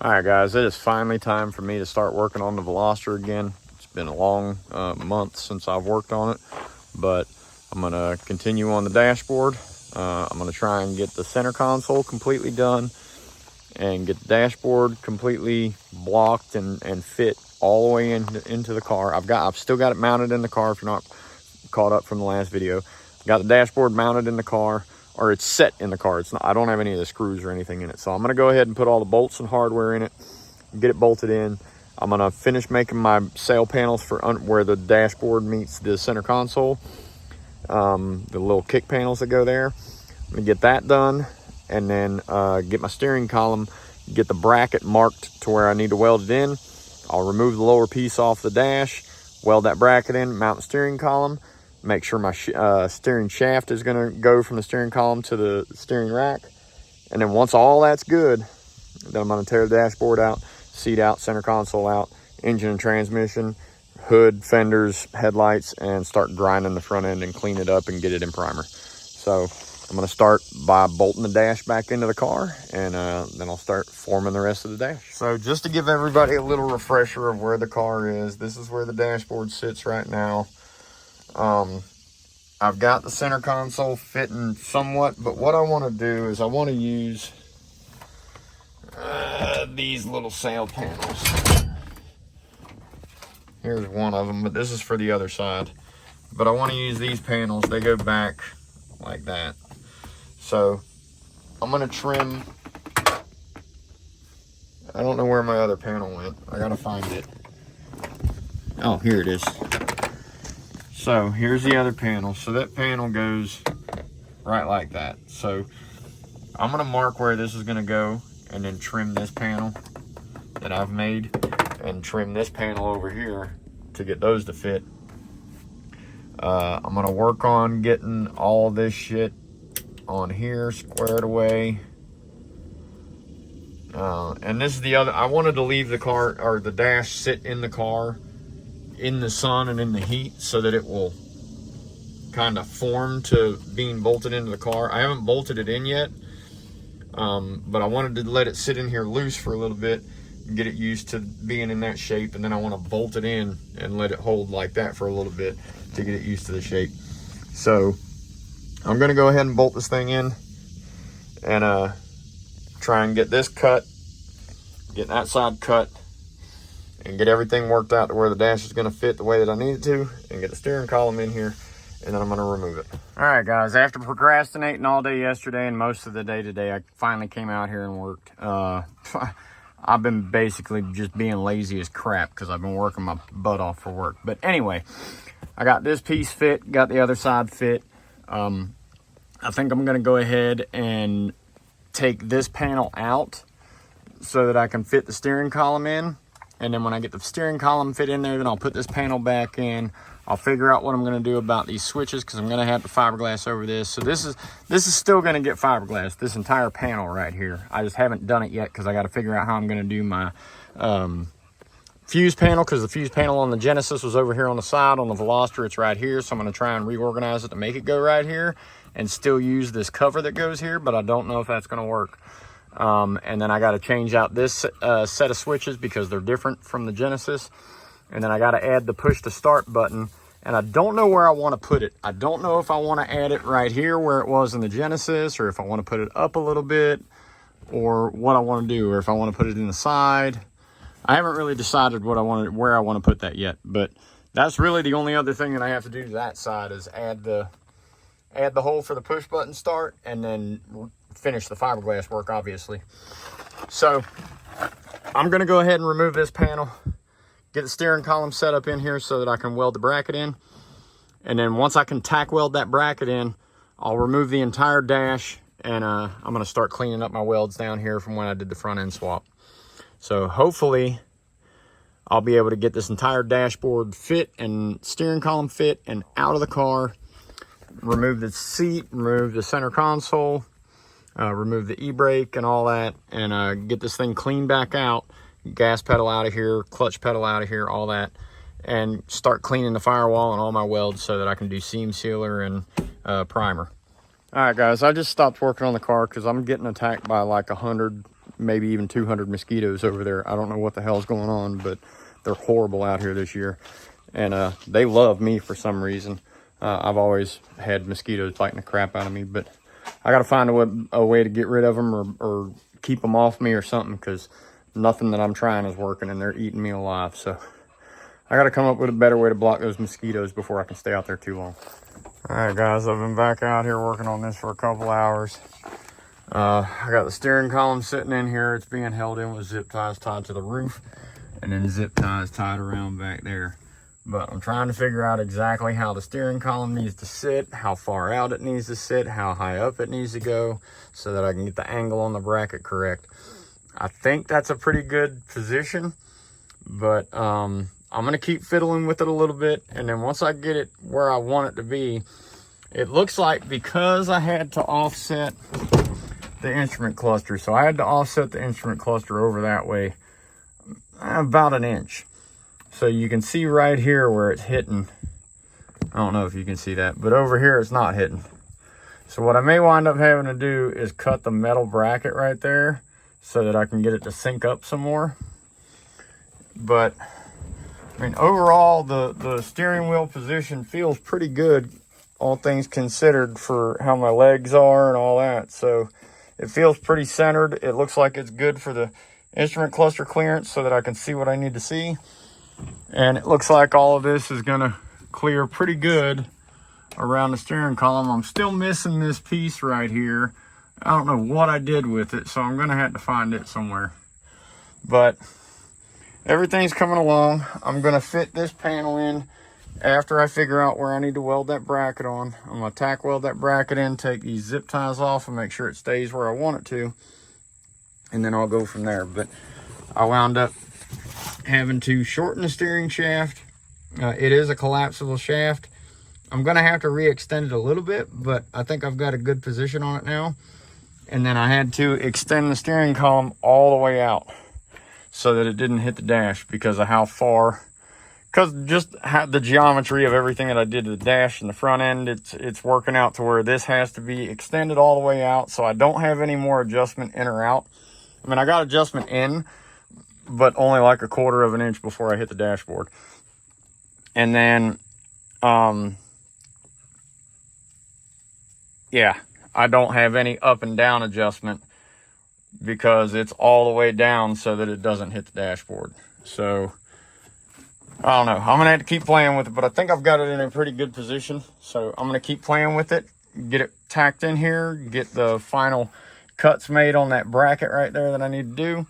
All right, guys, it is finally time for me to start working on the Veloster again. It's been a long month since I've worked on it, but I'm gonna continue on the dashboard. I'm gonna try and get the center console completely done and get the dashboard completely blocked and fit all the way into the car. I've still got it mounted in the car if you're not caught up from the last video. Got the dashboard mounted in the car, or it's set in the car. It's not, I don't have any of the screws or anything in it. So I'm gonna go ahead and put all the bolts and hardware in it, get it bolted in. I'm gonna finish making my sail panels for where the dashboard meets the center console. The little kick panels that go there. I'm gonna get that done, and then get my steering column, get the bracket marked to where I need to weld it in. I'll remove the lower piece off the dash, weld that bracket in, mount the steering column, make sure my steering shaft is going to go from the steering column to the steering rack. And then once all that's good, then I'm going to tear the dashboard out, seat out, center console out, engine and transmission, hood, fenders, headlights, and start grinding the front end and clean it up and get it in primer. So I'm going to start by bolting the dash back into the car, and then I'll start forming the rest of the dash. So just to give everybody a little refresher of where the car is, this is where the dashboard sits right now. I've got the center console fitting somewhat, but what I want to do is I want to use these little sail panels. Here's one of them, but this is for the other side. But I want to use these panels. They go back like that. So I'm going to trim. I don't know where my other panel went. I got to find it. Oh, here it is. So here's the other panel. So that panel goes right like that. So I'm gonna mark where this is gonna go and then trim this panel that I've made and trim this panel over here to get those to fit. I'm gonna work on getting all this shit on here squared away. And this is the other, I wanted to leave the car, or the dash, sit in the car in the sun and in the heat so that it will kind of form to being bolted into the car. I haven't bolted it in yet, but I wanted to let it sit in here loose for a little bit and get it used to being in that shape, and then I want to bolt it in and let it hold like that for a little bit to get it used to the shape. So I'm going to go ahead and bolt this thing in and try and get this cut, get that side cut, and get everything worked out to where the dash is going to fit the way that I need it to, and get the steering column in here, and then I'm going to remove it. All right, guys, after procrastinating all day yesterday and most of the day today, I finally came out here and worked. I've been basically just being lazy as crap because I've been working my butt off for work. But anyway, I got this piece fit, got the other side fit. I think I'm going to go ahead and take this panel out so that I can fit the steering column in. And then when I get the steering column fit in there, then I'll put this panel back in. I'll figure out what I'm going to do about these switches because I'm going to have the fiberglass over this. So this is still going to get fiberglass, this entire panel right here. I just haven't done it yet because I got to figure out how I'm going to do my fuse panel, because the fuse panel on the Genesis was over here on the side. On the Veloster, it's right here. So I'm going to try and reorganize it to make it go right here and still use this cover that goes here, but I don't know if that's going to work. And then I got to change out this set of switches because they're different from the Genesis. And then I got to add the push to start button, and I don't know where I want to put it. I don't know if I want to add it right here where it was in the Genesis, or if I want to put it up a little bit, or what I want to do, or if I want to put it in the side. I haven't really decided where I want to put that yet, but that's really the only other thing that I have to do to that side is add the hole for the push button start, and then finish the fiberglass work, obviously. So I'm going to go ahead and remove this panel, get the steering column set up in here so that I can weld the bracket in. And then once I can tack weld that bracket in, I'll remove the entire dash, and I'm going to start cleaning up my welds down here from when I did the front end swap. So hopefully I'll be able to get this entire dashboard fit and steering column fit and out of the car, remove the seat, remove the center console, remove the e-brake and all that, and get this thing cleaned back out, gas pedal out of here, clutch pedal out of here, all that, and start cleaning the firewall and all my welds so that I can do seam sealer and primer. All right, guys, I just stopped working on the car because I'm getting attacked by like 100 maybe even 200 mosquitoes over there. I don't know what the hell's going on, but they're horrible out here this year. And they love me for some reason. I've always had mosquitoes biting the crap out of me, but I got to find a way to get rid of them or keep them off me or something, because nothing that I'm trying is working and they're eating me alive. So I got to come up with a better way to block those mosquitoes before I can stay out there too long. All right, guys, I've been back out here working on this for a couple hours. I got the steering column sitting in here. It's being held in with zip ties tied to the roof, and then zip ties tied around back there. But I'm trying to figure out exactly how the steering column needs to sit, how far out it needs to sit, how high up it needs to go, so that I can get the angle on the bracket correct. I think that's a pretty good position, but I'm going to keep fiddling with it a little bit, and then once I get it where I want it to be, it looks like, because I had to offset the instrument cluster, so I had to offset the instrument cluster over that way about an inch. So you can see right here where it's hitting. I don't know if you can see that, but over here it's not hitting. So what I may wind up having to do is cut the metal bracket right there so that I can get it to sync up some more. But I mean, overall, the steering wheel position feels pretty good, all things considered, for how my legs are and all that. So it feels pretty centered. It looks like it's good for the instrument cluster clearance so that I can see what I need to see. And it looks like all of this is gonna clear pretty good around the steering column. I'm still missing this piece right here. I don't know what I did with it, so I'm gonna have to find it somewhere. But everything's coming along. I'm gonna fit this panel in after I figure out where I need to weld that bracket on. I'm gonna tack weld that bracket in, take these zip ties off and make sure it stays where I want it to, and then I'll go from there. But I wound up having to shorten the steering shaft. It is a collapsible shaft. I'm gonna have to re-extend it a little bit, but I think I've got a good position on it now. And then I had to extend the steering column all the way out so that it didn't hit the dash because of how far, because just the geometry of everything that I did to the dash and the front end, it's working out to where this has to be extended all the way out, so I don't have any more adjustment in or out. I mean, I got adjustment in, but only like 1/4 of an inch before I hit the dashboard. And then, yeah, I don't have any up and down adjustment because it's all the way down so that it doesn't hit the dashboard. So, I don't know. I'm going to have to keep playing with it, but I think I've got it in a pretty good position. So, I'm going to keep playing with it, get it tacked in here, get the final cuts made on that bracket right there that I need to do.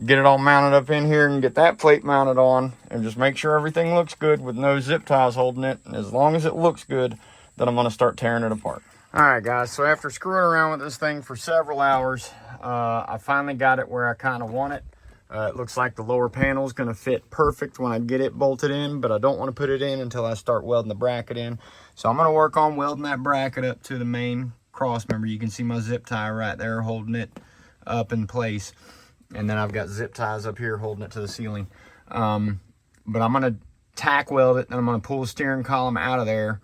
Get it all mounted up in here and get that plate mounted on, and just make sure everything looks good with no zip ties holding it. And as long as it looks good, then I'm going to start tearing it apart. All right, guys, so after screwing around with this thing for several hours, I finally got it where I kind of want it. It looks like the lower panel is going to fit perfect when I get it bolted in, but I don't want to put it in until I start welding the bracket in. So I'm going to work on welding that bracket up to the main cross member. You can see my zip tie right there holding it up in place. And then I've got zip ties up here holding it to the ceiling. But I'm going to tack weld it, and I'm going to pull the steering column out of there,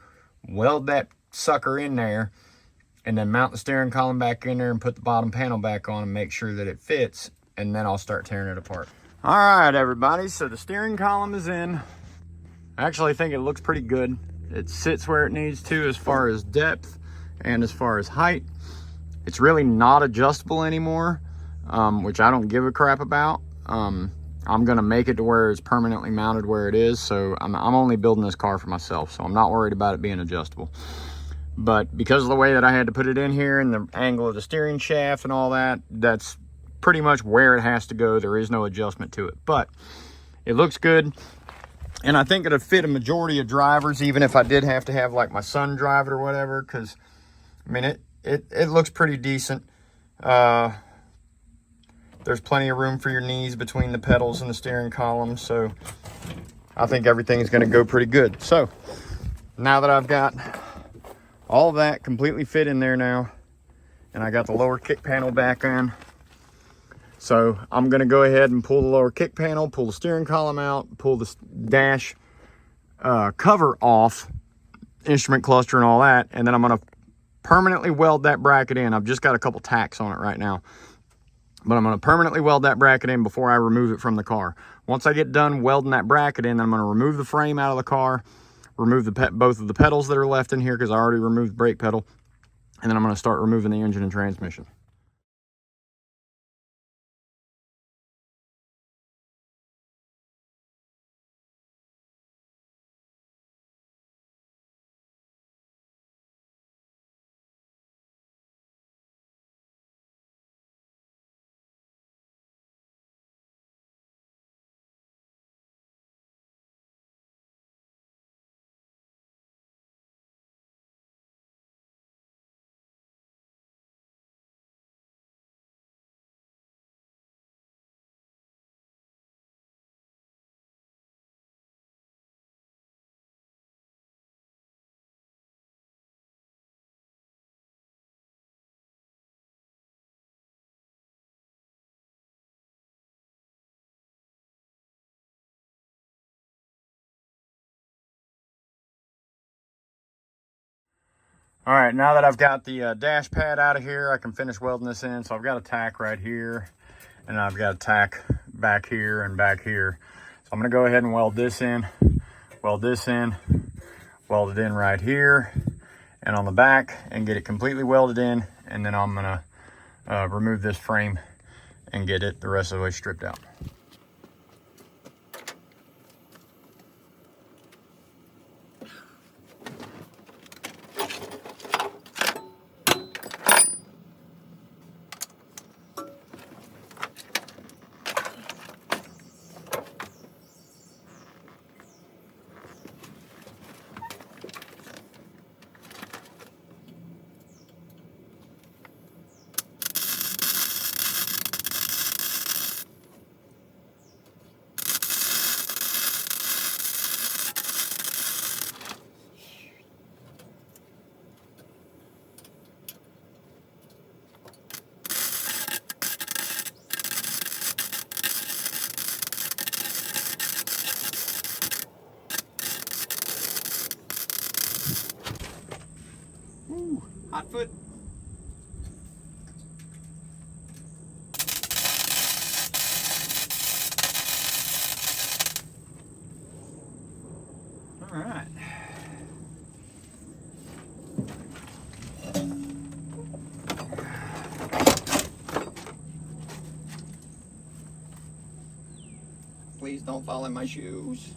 weld that sucker in there, and then mount the steering column back in there and put the bottom panel back on and make sure that it fits, and then I'll start tearing it apart. All right, everybody, so the steering column is in. I actually think it looks pretty good. It sits where it needs to as far as depth and as far as height. It's really not adjustable anymore. Which I don't give a crap about. I'm gonna make it to where it's permanently mounted where it is, so I'm only building this car for myself, so I'm not worried about it being adjustable. But because of the way that I had to put it in here and the angle of the steering shaft and all that, that's pretty much where it has to go. There is no adjustment to it, but it looks good, and I think it'll fit a majority of drivers, even if I did have to have like my son drive it or whatever, because I mean it looks pretty decent. There's plenty of room for your knees between the pedals and the steering column, so I think everything's going to go pretty good. So now that I've got all of that completely fit in there now, and I got the lower kick panel back on, so I'm going to go ahead and pull the lower kick panel, pull the steering column out, pull the dash cover off, instrument cluster and all that, and then I'm going to permanently weld that bracket in. I've just got a couple tacks on it right now. But I'm going to permanently weld that bracket in before I remove it from the car. Once I get done welding that bracket in, I'm going to remove the frame out of the car, remove both of the pedals that are left in here because I already removed the brake pedal, and then I'm going to start removing the engine and transmission. All right, now that I've got the dash pad out of here, I can finish welding this in. So I've got a tack right here, and I've got a tack back here and back here. So I'm gonna go ahead and weld this in, weld this in, weld it in right here and on the back, and get it completely welded in. And then I'm gonna remove this frame and get it the rest of the way stripped out. Ooh, hot foot. All right. Please don't fall in my shoes.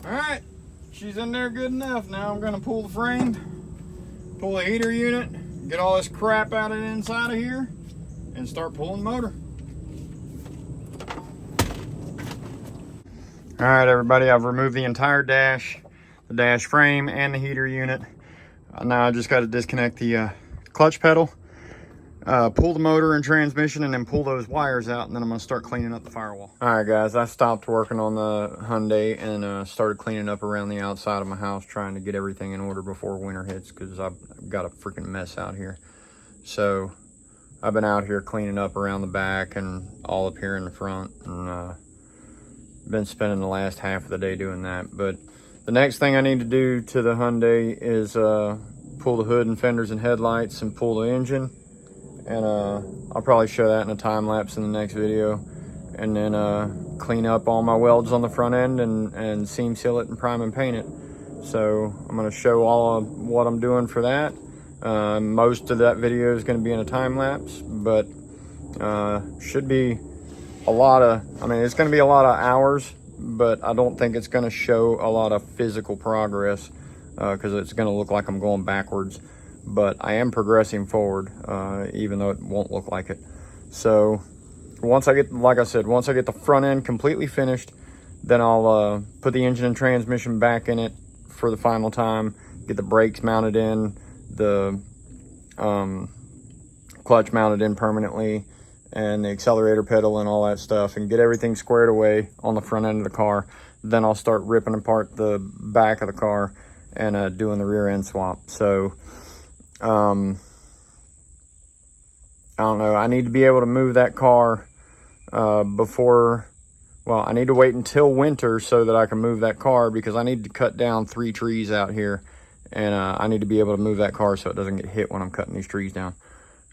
All right, she's in there good enough. Now I'm gonna pull the frame, pull the heater unit, get all this crap out of the inside of here, and start pulling the motor. All right, everybody, I've removed the entire dash, the dash frame, and the heater unit. Now I just got to disconnect the clutch pedal, pull the motor and transmission, and then pull those wires out, and then I'm going to start cleaning up the firewall. All right, guys, I stopped working on the Hyundai and started cleaning up around the outside of my house, trying to get everything in order before winter hits, because I've got a freaking mess out here. So I've been out here cleaning up around the back and all up here in the front, and been spending the last half of the day doing that. But the next thing I need to do to the Hyundai is pull the hood and fenders and headlights and pull the engine, and I'll probably show that in a time lapse in the next video, and then clean up all my welds on the front end and seam seal it and prime and paint it. So I'm going to show all of what I'm doing for that. Most of that video is going to be in a time lapse, but should be a lot of, I mean, it's going to be a lot of hours, but I don't think it's going to show a lot of physical progress because it's going to look like I'm going backwards. But I am progressing forward, even though it won't look like it. So once I get, like I said, once I get the front end completely finished, then I'll put the engine and transmission back in it for the final time, get the brakes mounted in, the clutch mounted in permanently, and the accelerator pedal and all that stuff, and get everything squared away on the front end of the car. Then I'll start ripping apart the back of the car and doing the rear end swap. So I don't know, I need to be able to move that car before, well, I need to wait until winter so that I can move that car, because I need to cut down 3 trees out here, and I need to be able to move that car so it doesn't get hit when I'm cutting these trees down,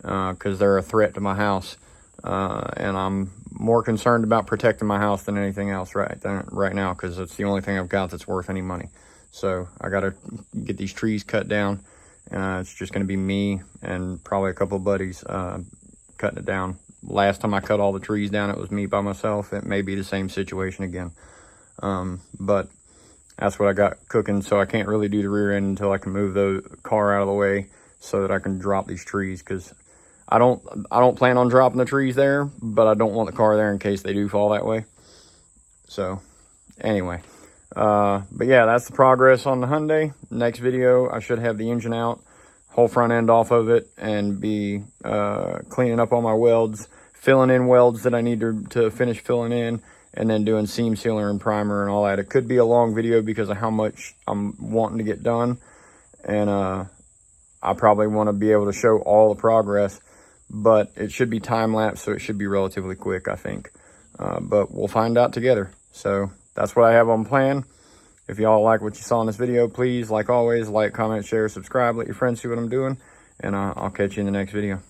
because they're a threat to my house, and I'm more concerned about protecting my house than anything else right now, because it's the only thing I've got that's worth any money. So I got to get these trees cut down. It's just going to be me and probably a couple of buddies cutting it down. Last time I cut all the trees down, it was me by myself. It may be the same situation again. But that's what I got cooking, so I can't really do the rear end until I can move the car out of the way so that I can drop these trees, because I don't plan on dropping the trees there, but I don't want the car there in case they do fall that way. So anyway, but yeah, that's the progress on the Hyundai. Next video, I should have the engine out, whole front end off of it, and be cleaning up all my welds, filling in welds that I need to finish filling in, and then doing seam sealer and primer and all that. It could be a long video because of how much I'm wanting to get done, and I probably want to be able to show all the progress, but it should be time lapse, so it should be relatively quick, I think. But we'll find out together. So that's what I have on plan. If y'all like what you saw in this video, please, like always, like, comment, share, subscribe, let your friends see what I'm doing, and I'll catch you in the next video.